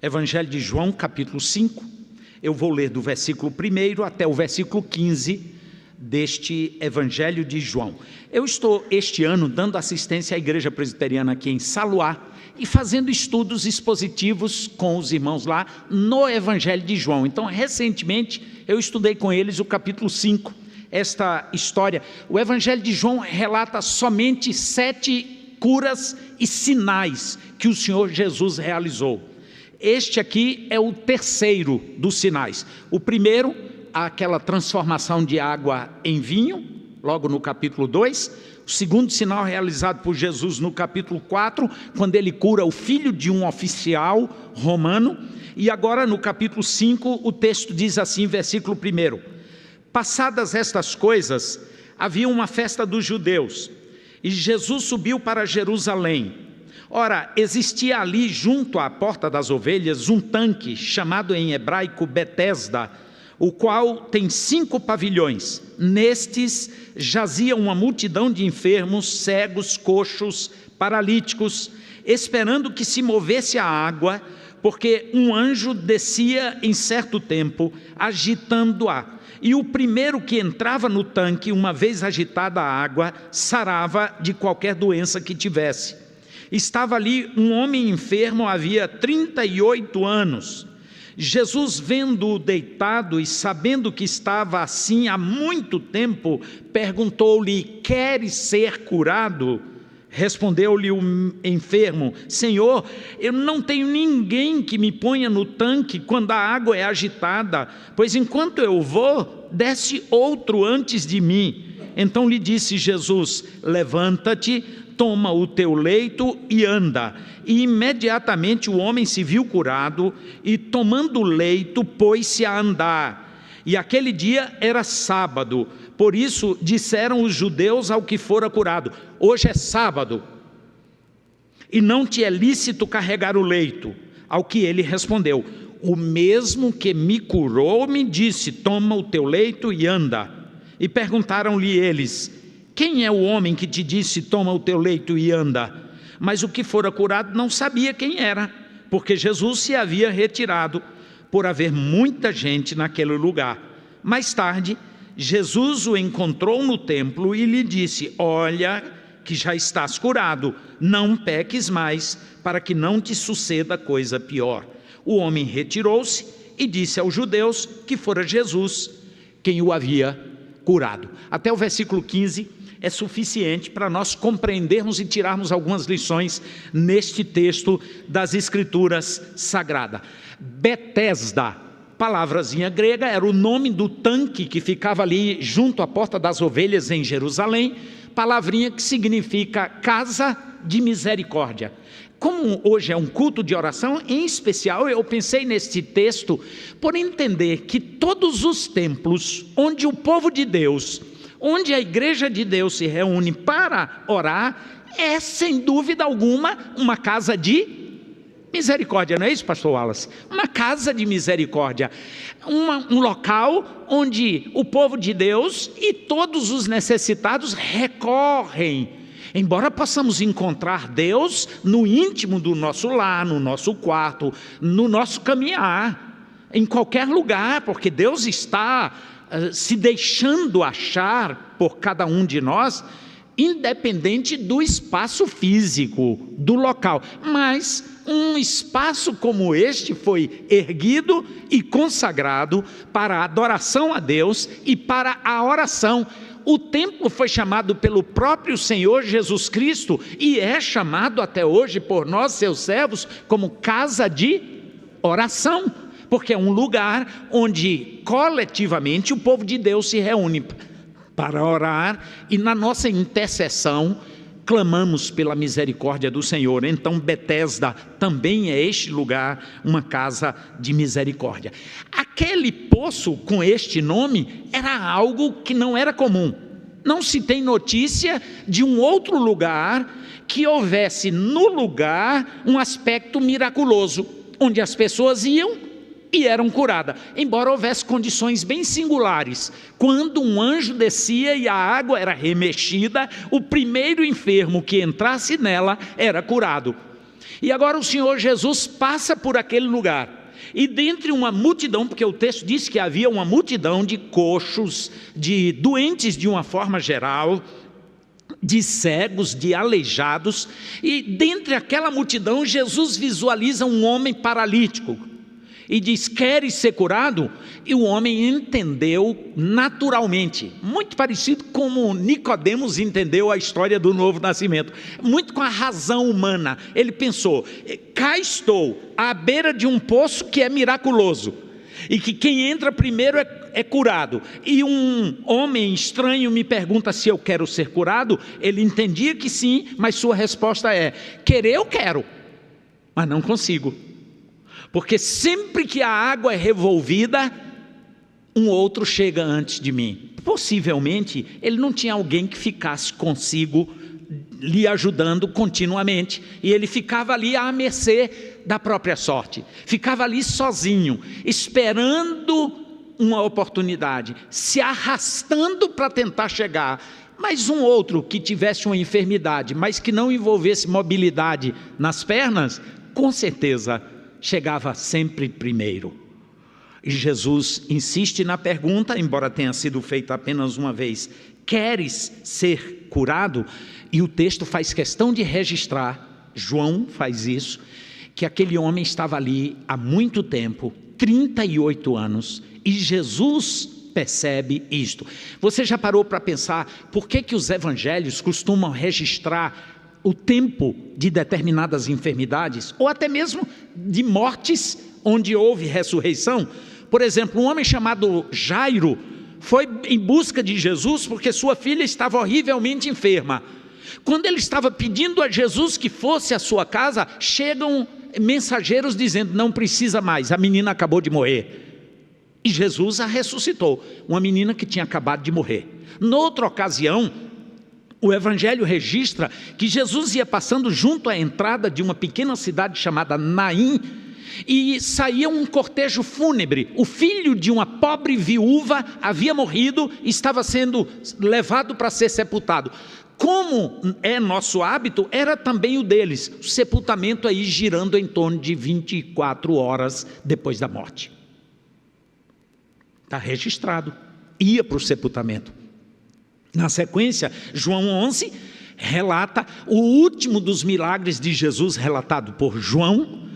Evangelho de João, capítulo 5, eu vou ler do versículo 1 até o versículo 15 deste Evangelho de João. Eu estou este ano dando assistência à Igreja Presbiteriana aqui em Saluá e fazendo estudos expositivos com os irmãos lá no Evangelho de João. Então, recentemente, eu estudei com eles o capítulo 5, esta história. O Evangelho de João relata somente 7 curas e sinais que o Senhor Jesus realizou. Este aqui é o terceiro dos sinais. O primeiro, aquela transformação de água em vinho, logo no capítulo 2. O segundo sinal realizado por Jesus no capítulo 4, quando ele cura o filho de um oficial romano. E agora no capítulo 5, o texto diz assim, versículo 1: passadas estas coisas, havia uma festa dos judeus, e Jesus subiu para Jerusalém. Ora, existia ali junto à porta das ovelhas um tanque, chamado em hebraico Betesda, o qual tem 5 pavilhões. Nestes jazia uma multidão de enfermos, cegos, coxos, paralíticos, esperando que se movesse a água, porque um anjo descia em certo tempo, agitando-a. E o primeiro que entrava no tanque, uma vez agitada a água, sarava de qualquer doença que tivesse. Estava ali um homem enfermo, havia 38 anos. Jesus, vendo-o deitado e sabendo que estava assim há muito tempo, perguntou-lhe: queres ser curado? Respondeu-lhe o enfermo: Senhor, eu não tenho ninguém que me ponha no tanque quando a água é agitada, pois enquanto eu vou, desce outro antes de mim. Então lhe disse Jesus: levanta-te, toma o teu leito e anda. E imediatamente o homem se viu curado e, tomando o leito, pôs-se a andar. E aquele dia era sábado, por isso disseram os judeus ao que fora curado: hoje é sábado, e não te é lícito carregar o leito. Ao que ele respondeu: o mesmo que me curou me disse: toma o teu leito e anda. E perguntaram-lhe eles: quem é o homem que te disse, toma o teu leito e anda? Mas o que fora curado não sabia quem era, porque Jesus se havia retirado, por haver muita gente naquele lugar. Mais tarde, Jesus o encontrou no templo e lhe disse: olha que já estás curado, não peques mais, para que não te suceda coisa pior. O homem retirou-se e disse aos judeus que fora Jesus quem o havia curado. Até o versículo 15 é suficiente para nós compreendermos e tirarmos algumas lições neste texto das Escrituras Sagradas. Betesda, palavrazinha grega, era o nome do tanque que ficava ali junto à porta das ovelhas em Jerusalém, palavrinha que significa casa de misericórdia. Como hoje é um culto de oração, em especial eu pensei neste texto por entender que todos os templos onde o povo de Deus, onde a igreja de Deus se reúne para orar, é sem dúvida alguma uma casa de misericórdia, não é isso, pastor Wallace? Uma casa de misericórdia, um local onde o povo de Deus e todos os necessitados recorrem. Embora possamos encontrar Deus no íntimo do nosso lar, no nosso quarto, no nosso caminhar, em qualquer lugar, porque Deus está se deixando achar por cada um de nós, independente do espaço físico, do local. Mas um espaço como este foi erguido e consagrado para a adoração a Deus e para a oração. O templo foi chamado pelo próprio Senhor Jesus Cristo e é chamado até hoje por nós, seus servos, como casa de oração, porque é um lugar onde coletivamente o povo de Deus se reúne para orar e na nossa intercessão clamamos pela misericórdia do Senhor. Então Betesda também é este lugar, uma casa de misericórdia. Aquele poço com este nome era algo que não era comum. Não se tem notícia de um outro lugar que houvesse no lugar um aspecto miraculoso, onde as pessoas iam e eram curadas, embora houvesse condições bem singulares. Quando um anjo descia e a água era remexida, o primeiro enfermo que entrasse nela era curado. E agora o Senhor Jesus passa por aquele lugar, e dentre uma multidão, porque o texto diz que havia uma multidão de coxos, de doentes de uma forma geral, de cegos, de aleijados, e dentre aquela multidão Jesus visualiza um homem paralítico e diz: queres ser curado? E o homem entendeu naturalmente, muito parecido como Nicodemos entendeu a história do novo nascimento, muito com a razão humana. Ele pensou: cá estou, à beira de um poço que é miraculoso, e que quem entra primeiro é curado, e um homem estranho me pergunta se eu quero ser curado. Ele entendia que sim, mas sua resposta é: querer eu quero, mas não consigo, porque sempre que a água é revolvida, um outro chega antes de mim. Possivelmente ele não tinha alguém que ficasse consigo lhe ajudando continuamente, e ele ficava ali à mercê da própria sorte, ficava ali sozinho, esperando uma oportunidade, se arrastando para tentar chegar. Mas um outro que tivesse uma enfermidade, mas que não envolvesse mobilidade nas pernas, com certeza chegava sempre primeiro. E Jesus insiste na pergunta, embora tenha sido feita apenas uma vez: queres ser curado? E o texto faz questão de registrar, João faz isso, que aquele homem estava ali há muito tempo, 38 anos, e Jesus percebe isto. Você já parou para pensar por que os evangelhos costumam registrar o tempo de determinadas enfermidades, ou até mesmo de mortes onde houve ressurreição? Por exemplo, um homem chamado Jairo foi em busca de Jesus porque sua filha estava horrivelmente enferma. Quando ele estava pedindo a Jesus que fosse à sua casa, chegam mensageiros dizendo: não precisa mais, a menina acabou de morrer. E Jesus a ressuscitou, uma menina que tinha acabado de morrer. Noutra ocasião, o evangelho registra que Jesus ia passando junto à entrada de uma pequena cidade chamada Naim, e saía um cortejo fúnebre. O filho de uma pobre viúva havia morrido e estava sendo levado para ser sepultado. Como é nosso hábito, era também o deles, o sepultamento aí girando em torno de 24 horas depois da morte. Está registrado, ia para o sepultamento. Na sequência, João 11 relata o último dos milagres de Jesus relatado por João,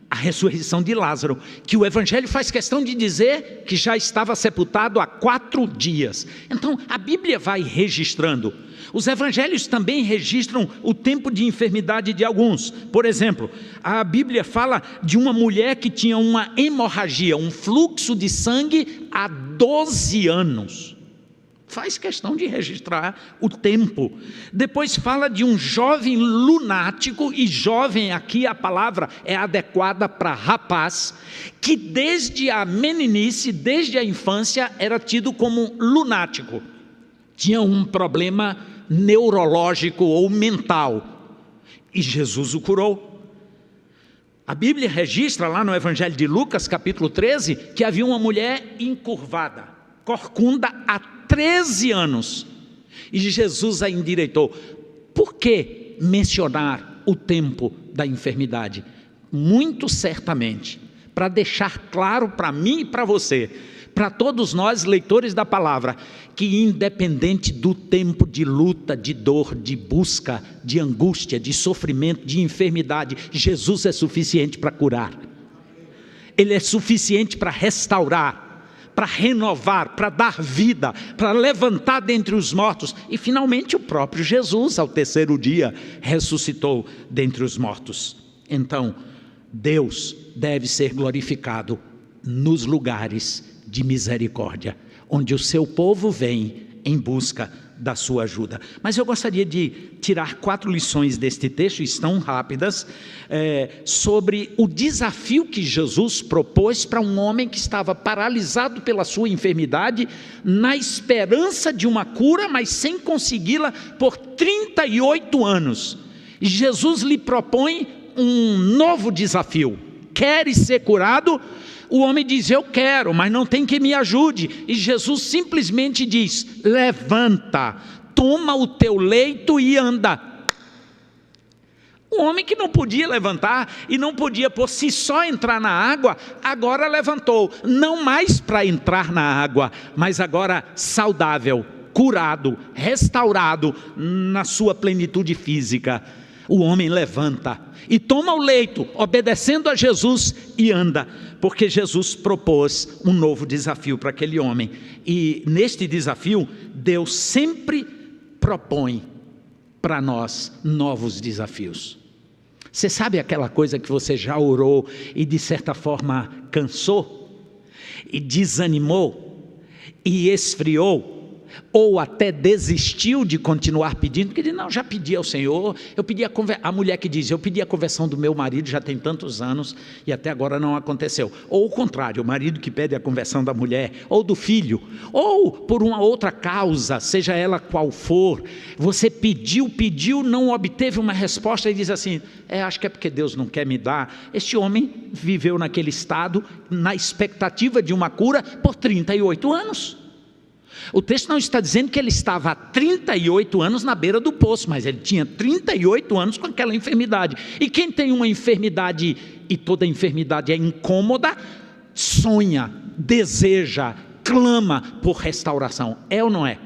a ressurreição de Lázaro, que o evangelho faz questão de dizer que já estava sepultado há 4 dias. Então a Bíblia vai registrando. Os evangelhos também registram o tempo de enfermidade de alguns. Por exemplo, a Bíblia fala de uma mulher que tinha uma hemorragia, um fluxo de sangue há 12 anos. Faz questão de registrar o tempo. Depois fala de um jovem lunático, e jovem aqui a palavra é adequada para rapaz, que desde a meninice, desde a infância, era tido como lunático. Tinha um problema neurológico ou mental, e Jesus o curou. A Bíblia registra lá no Evangelho de Lucas, capítulo 13, que havia uma mulher encurvada, corcunda, há 13 anos, e Jesus a endireitou. Por que mencionar o tempo da enfermidade? Muito certamente para deixar claro para mim e para você, para todos nós leitores da palavra, que independente do tempo de luta, de dor, de busca, de angústia, de sofrimento, de enfermidade, Jesus é suficiente para curar. Ele é suficiente para restaurar, para renovar, para dar vida, para levantar dentre os mortos. E finalmente o próprio Jesus, ao 3º dia, ressuscitou dentre os mortos. Então, Deus deve ser glorificado nos lugares de misericórdia, onde o seu povo vem em busca da sua ajuda. Mas eu gostaria de tirar 4 lições deste texto, estão rápidas, sobre o desafio que Jesus propôs para um homem que estava paralisado pela sua enfermidade, na esperança de uma cura, mas sem consegui-la por 38 anos. E Jesus lhe propõe um novo desafio: queres ser curado? O homem diz: eu quero, mas não tem quem me ajude. E Jesus simplesmente diz: levanta, toma o teu leito e anda. O O homem que não podia levantar e não podia por si só entrar na água, agora levantou, não mais para entrar na água, mas agora saudável, curado, restaurado na sua plenitude física. O homem levanta e toma o leito, obedecendo a Jesus, e anda, porque Jesus propôs um novo desafio para aquele homem. E neste desafio, Deus sempre propõe para nós novos desafios. Você sabe aquela coisa que você já orou e de certa forma cansou, e desanimou, e esfriou, ou até desistiu de continuar pedindo, porque diz, não, já pedi ao Senhor, eu pedi a mulher que diz, eu pedi a conversão do meu marido já tem tantos anos, e até agora não aconteceu. Ou o contrário, o marido que pede a conversão da mulher, ou do filho, ou por uma outra causa, seja ela qual for, você pediu, não obteve uma resposta e diz assim, acho que é porque Deus não quer me dar. Este homem viveu naquele estado, na expectativa de uma cura, por 38 anos. O texto não está dizendo que ele estava há 38 anos na beira do poço, mas ele tinha 38 anos com aquela enfermidade. E quem tem uma enfermidade, e toda enfermidade é incômoda, sonha, deseja, clama por restauração. É ou não é?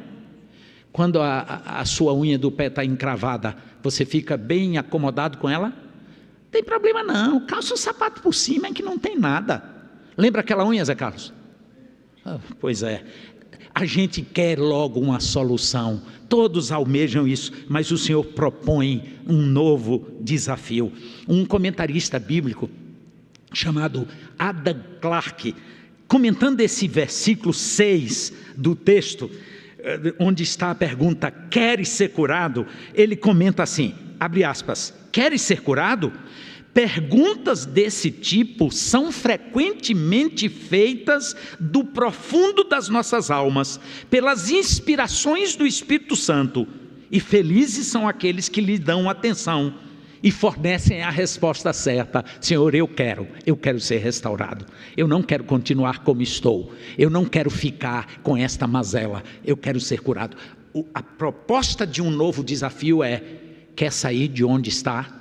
Quando a sua unha do pé está encravada, você fica bem acomodado com ela? Não tem problema não, calça o sapato por cima, é que não tem nada. Lembra aquela unha, Zé Carlos? Pois é. A gente quer logo uma solução, todos almejam isso, mas o Senhor propõe um novo desafio. Um comentarista bíblico chamado Adam Clarke, comentando esse versículo 6 do texto, onde está a pergunta, queres ser curado? Ele comenta assim, abre aspas, queres ser curado? Perguntas desse tipo são frequentemente feitas do profundo das nossas almas, pelas inspirações do Espírito Santo, e felizes são aqueles que lhe dão atenção e fornecem a resposta certa. Senhor, eu quero ser restaurado, eu não quero continuar como estou, eu não quero ficar com esta mazela, eu quero ser curado. A proposta de um novo desafio quer sair de onde está?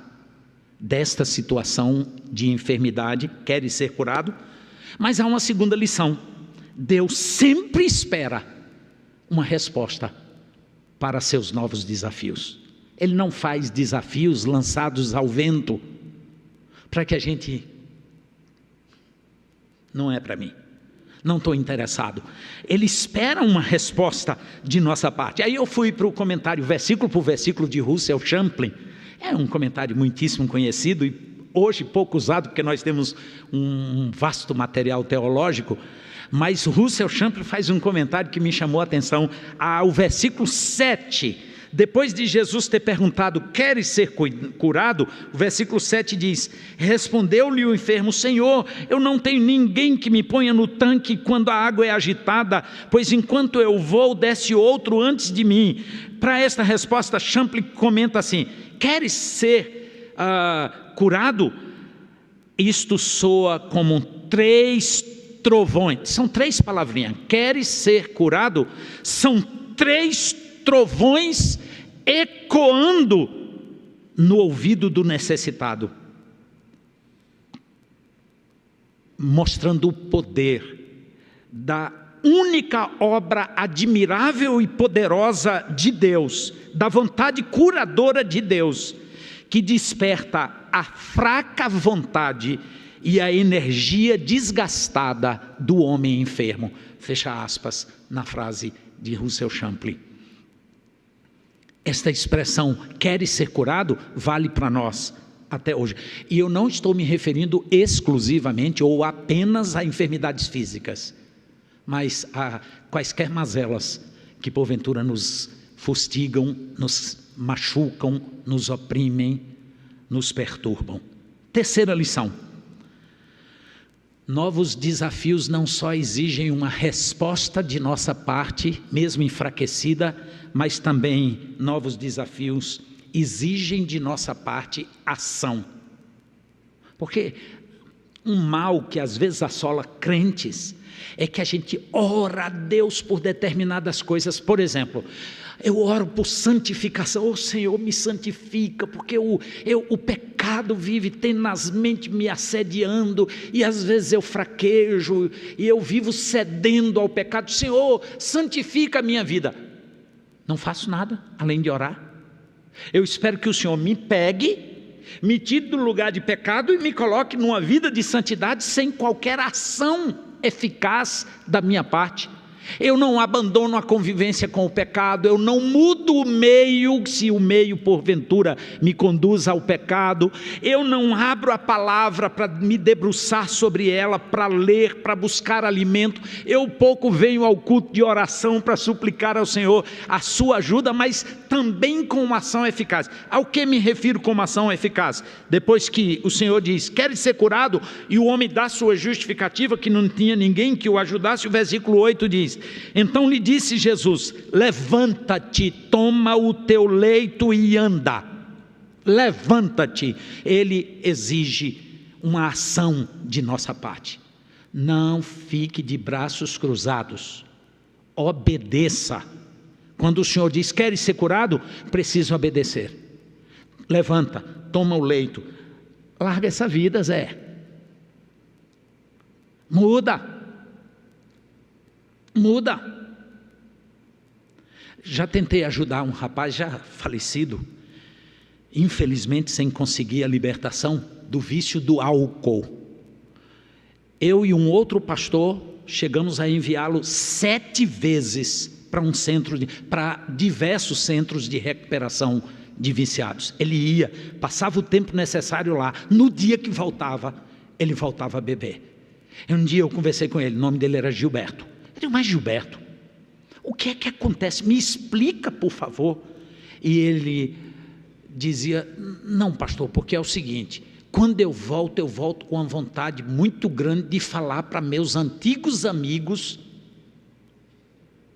Desta situação de enfermidade, queres ser curado? Mas há uma segunda lição, Deus sempre espera uma resposta para seus novos desafios. Ele não faz desafios lançados ao vento, para que a gente, não é para mim, não estou interessado. Ele espera uma resposta de nossa parte. Aí eu fui para o comentário, versículo por versículo, de Russell Champlin. É um comentário muitíssimo conhecido e hoje pouco usado, porque nós temos um vasto material teológico, mas Russell Champlin faz um comentário que me chamou a atenção, ao versículo 7, depois de Jesus ter perguntado, queres ser curado? O versículo 7 diz, respondeu-lhe o enfermo, Senhor, eu não tenho ninguém que me ponha no tanque quando a água é agitada, pois enquanto eu vou, desce outro antes de mim. Para esta resposta, Champlin comenta assim, queres ser curado? Isto soa como 3 trovões, são 3 palavrinhas, queres ser curado? São 3 trovões ecoando no ouvido do necessitado, mostrando o poder da única obra admirável e poderosa de Deus, da vontade curadora de Deus, que desperta a fraca vontade e a energia desgastada do homem enfermo. Fecha aspas na frase de Russell Champlin. Esta expressão, queres ser curado, vale para nós até hoje. E eu não estou me referindo exclusivamente ou apenas a enfermidades físicas, mas a quaisquer mazelas que porventura nos fustigam, nos machucam, nos oprimem, nos perturbam. Terceira lição. Novos desafios não só exigem uma resposta de nossa parte, mesmo enfraquecida, mas também novos desafios exigem de nossa parte ação. Porque Um mal que às vezes assola crentes é que a gente ora a Deus por determinadas coisas. Por exemplo, eu oro por santificação. Oh Senhor, me santifica, porque o pecado vive tenazmente me assediando, e às vezes eu fraquejo, e eu vivo cedendo ao pecado. Senhor, santifica a minha vida. Não faço nada além de orar. Eu espero que o Senhor me pegue, me tire do lugar de pecado e me coloque numa vida de santidade sem qualquer ação eficaz da minha parte. Eu não abandono a convivência com o pecado, eu não mudo o meio, se o meio porventura me conduz ao pecado, eu não abro a palavra para me debruçar sobre ela, para ler, para buscar alimento. Eu pouco venho ao culto de oração para suplicar ao Senhor a sua ajuda, mas também com uma ação eficaz. Ao que me refiro com uma ação eficaz? Depois que o Senhor diz, queres ser curado? E o homem dá sua justificativa, que não tinha ninguém que o ajudasse. O versículo 8 diz, então lhe disse Jesus, levanta-te, toma o teu leito e anda. Levanta-te. Ele exige uma ação de nossa parte. Não fique de braços cruzados, obedeça. Quando o Senhor diz, queres ser curado? Precisa obedecer. Levanta, toma o leito. Larga essa vida, Zé. Muda. Já tentei ajudar um rapaz já falecido, infelizmente sem conseguir a libertação do vício do álcool. Eu e um outro pastor chegamos a enviá-lo 7 vezes para diversos centros de recuperação de viciados. Ele ia, passava o tempo necessário lá. No dia que voltava, ele voltava a beber. Um dia eu conversei com ele, o nome dele era Gilberto. Eu digo, mas Gilberto, o que é que acontece? Me explica, por favor. E ele dizia, não pastor, porque é o seguinte, quando eu volto com uma vontade muito grande de falar para meus antigos amigos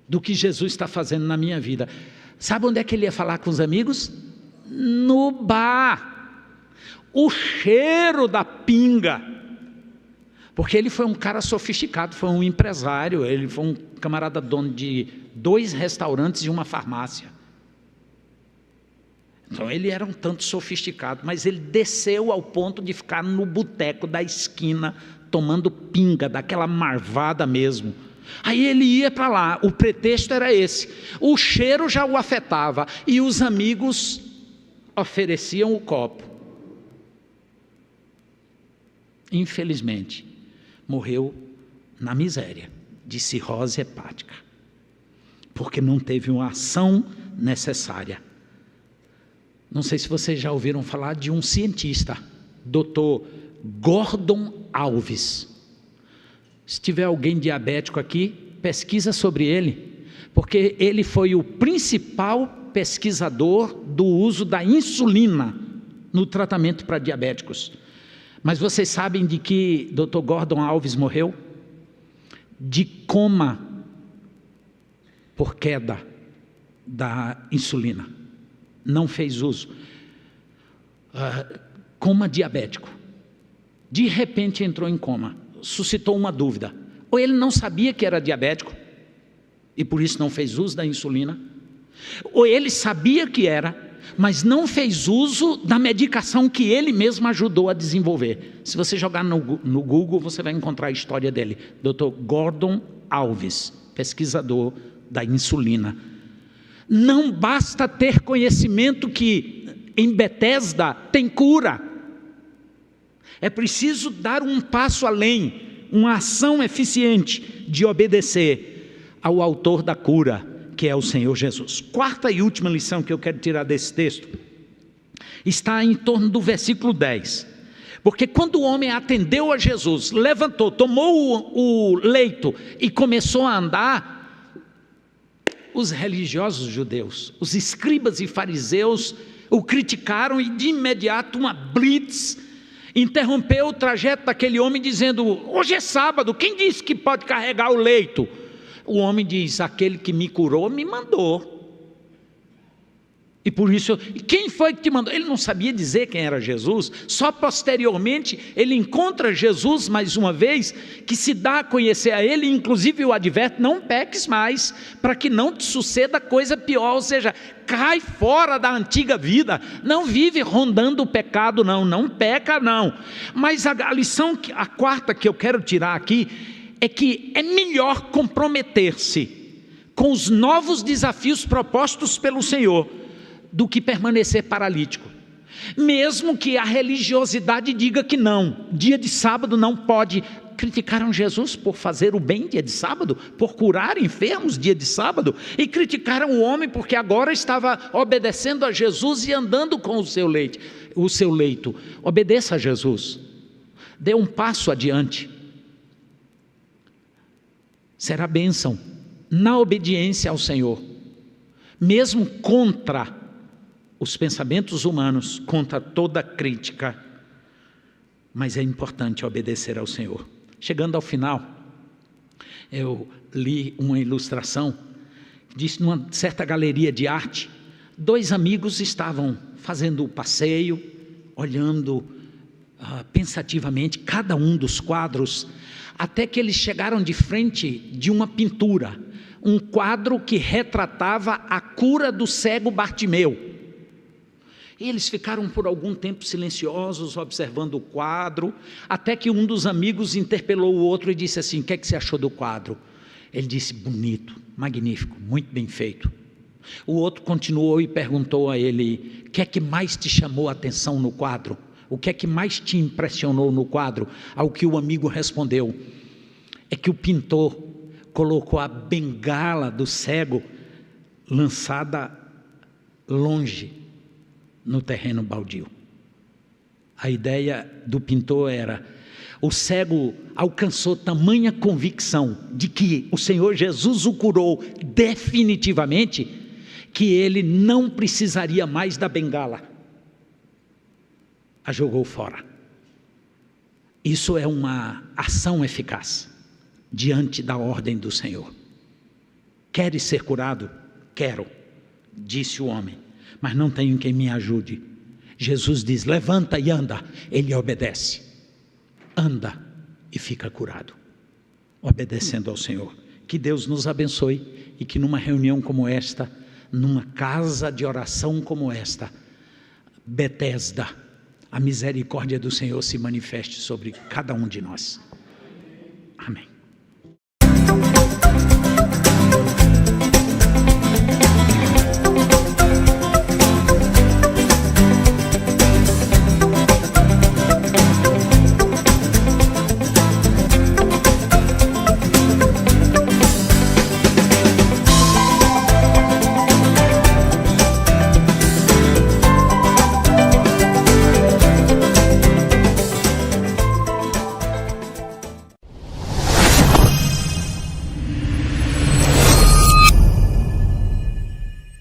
do que Jesus está fazendo na minha vida. Sabe onde é que ele ia falar com os amigos? No bar. O cheiro da pinga. Porque ele foi um cara sofisticado, foi um empresário, ele foi um camarada dono de 2 restaurantes e uma farmácia. Então ele era um tanto sofisticado, mas ele desceu ao ponto de ficar no boteco da esquina, tomando pinga, daquela marvada mesmo. Aí ele ia para lá, o pretexto era esse, o cheiro já o afetava, e os amigos ofereciam o copo. Infelizmente, morreu na miséria, de cirrose hepática, porque não teve uma ação necessária. Não sei se vocês já ouviram falar de um cientista, Dr. Gordon Alves. Se tiver alguém diabético aqui, pesquisa sobre ele, porque ele foi o principal pesquisador do uso da insulina no tratamento para diabéticos. Mas vocês sabem de que Dr. Gordon Alves morreu? De coma por queda da insulina. Não fez uso. Coma diabético. De repente entrou em coma. Suscitou uma dúvida. Ou ele não sabia que era diabético e por isso não fez uso da insulina, ou ele sabia que era, mas não fez uso da medicação que ele mesmo ajudou a desenvolver. Se você jogar no Google, você vai encontrar a história dele. Dr. Gordon Alves, pesquisador da insulina. Não basta ter conhecimento que em Betesda tem cura. É preciso dar um passo além, uma ação eficiente de obedecer ao autor da cura, que é o Senhor Jesus. Quarta e última lição que eu quero tirar desse texto está em torno do versículo 10. Porque quando o homem atendeu a Jesus, levantou, tomou o leito e começou a andar, os religiosos judeus, os escribas e fariseus o criticaram e de imediato uma blitz interrompeu o trajeto daquele homem dizendo, hoje é sábado, quem disse que pode carregar o leito? O homem diz, aquele que me curou me mandou. E por isso, quem foi que te mandou? Ele não sabia dizer quem era Jesus, só posteriormente ele encontra Jesus mais uma vez, que se dá a conhecer a ele, inclusive o adverte: não peques mais, para que não te suceda coisa pior, ou seja, cai fora da antiga vida, não vive rondando o pecado, não peca não. Mas a lição, a quarta que eu quero tirar aqui, é que é melhor comprometer-se com os novos desafios propostos pelo Senhor, do que permanecer paralítico. Mesmo que a religiosidade diga que não, dia de sábado não pode. Criticaram Jesus por fazer o bem dia de sábado, por curar enfermos dia de sábado, e criticaram o homem porque agora estava obedecendo a Jesus e andando com o seu leito. Obedeça a Jesus, dê um passo adiante, será bênção na obediência ao Senhor, mesmo contra os pensamentos humanos, contra toda crítica, mas é importante obedecer ao Senhor. Chegando ao final, eu li uma ilustração, disse numa certa galeria de arte, 2 amigos estavam fazendo o passeio, olhando pensativamente cada um dos quadros, até que eles chegaram de frente de uma pintura, um quadro que retratava a cura do cego Bartimeu. E eles ficaram por algum tempo silenciosos, observando o quadro, até que um dos amigos interpelou o outro e disse assim: o que é que você achou do quadro? Ele disse: bonito, magnífico, muito bem feito. O outro continuou e perguntou a ele: o que é que mais te chamou a atenção no quadro? O que é que mais te impressionou no quadro? Ao que o amigo respondeu: é que o pintor colocou a bengala do cego lançada longe no terreno baldio. A ideia do pintor era: o cego alcançou tamanha convicção de que o Senhor Jesus o curou definitivamente, que ele não precisaria mais da bengala, a jogou fora. Isso é uma ação eficaz diante da ordem do Senhor. Queres ser curado? Quero, disse o homem, mas não tenho quem me ajude. Jesus diz: levanta e anda. Ele obedece, anda e fica curado, obedecendo ao Senhor. Que Deus nos abençoe e que numa reunião como esta, numa casa de oração como esta, Betesda, a misericórdia do Senhor se manifeste sobre cada um de nós. Amém.